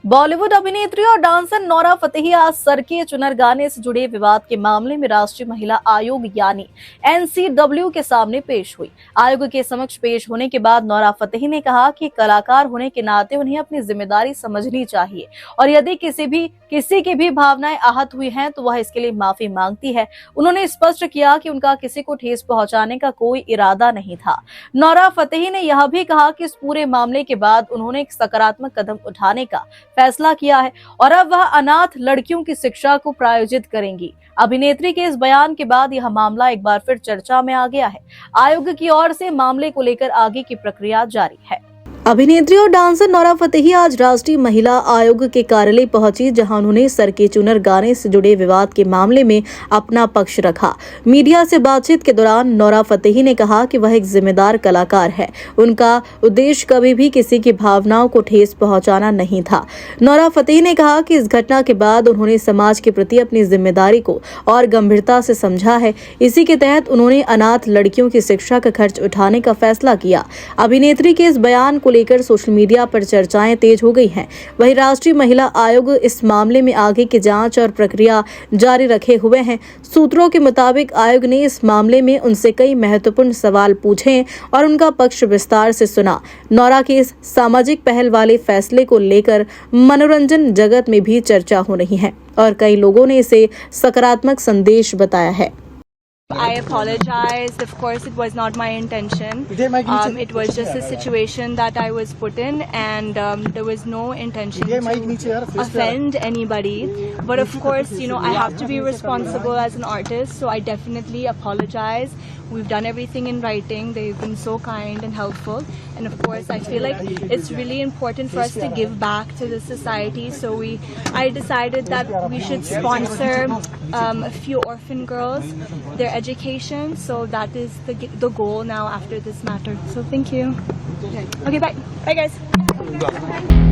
बॉलीवुड अभिनेत्री और dancer Nora Fatehi आज सर के चुनर गाने से जुड़े विवाद के मामले में राष्ट्रीय महिला आयोग यानी NCW के सामने पेश हुई। आयोग के समक्ष पेश होने के बाद नोरा फतेही ने कहा कि कलाकार होने के नाते उन्हें अपनी जिम्मेदारी समझनी चाहिए और यदि किसी की भी भावनाएं आहत हुई हैं तो वह इसके लिए माफी मांगती है। उन्होंने स्पष्ट किया कि उनका किसी को ठेस पहुंचाने का कोई इरादा नहीं था। नोरा फतेही ने यह भी कहा कि इस पूरे मामले के बाद उन्होंने एक सकारात्मक कदम उठाने का फैसला किया है और अब वह अनाथ लड़कियों की शिक्षा को प्रायोजित करेंगी। अभिनेत्री के इस बयान के बाद यह मामला एक बार फिर चर्चा में आ गया है। आयोग की ओर से मामले को लेकर आगे की प्रक्रिया जारी है। अभिनेत्री और डांसर नोरा फतेही आज राष्ट्रीय महिला आयोग के कार्यालय पहुंची, जहां उन्होंने सर के चुनर गाने से जुड़े विवाद के मामले में अपना पक्ष रखा। मीडिया से बातचीत के दौरान नोरा फतेही ने कहा कि वह एक जिम्मेदार कलाकार है। उनका उद्देश्य कभी भी किसी की भावनाओं को ठेस पहुंचाना नहीं था। नोरा फतेही ने कहा कि इस घटना के बाद उन्होंने समाज के प्रति अपनी जिम्मेदारी को और गंभीरता से समझा है। इसी के तहत उन्होंने अनाथ लड़कियों की शिक्षा का खर्च उठाने का फैसला किया। अभिनेत्री के इस बयान को लेकर सोशल मीडिया पर चर्चाएं तेज हो गई हैं। वहीं राष्ट्रीय महिला आयोग इस मामले में आगे की जांच और प्रक्रिया जारी रखे हुए हैं। सूत्रों के मुताबिक आयोग ने इस मामले में उनसे कई महत्वपूर्ण सवाल पूछे और उनका पक्ष विस्तार से सुना। नोरा के इस सामाजिक पहल वाले फैसले को लेकर मनोरंजन जगत में भी चर्चा हो रही है और कई लोगों ने इसे सकारात्मक संदेश बताया है। I apologized. Of course, it was not my intention. It was just a situation that I was put in, and there was no intention to offend anybody. But of course, I have to be responsible as an artist, so I definitely apologize. We've done everything in writing. They've been so kind and helpful. And of course, I feel like it's really important for us to give back to the society. So I decided that we should sponsor a few orphan girls, their education. So that is the goal now after this matter. So thank you. Okay, bye. Bye, guys.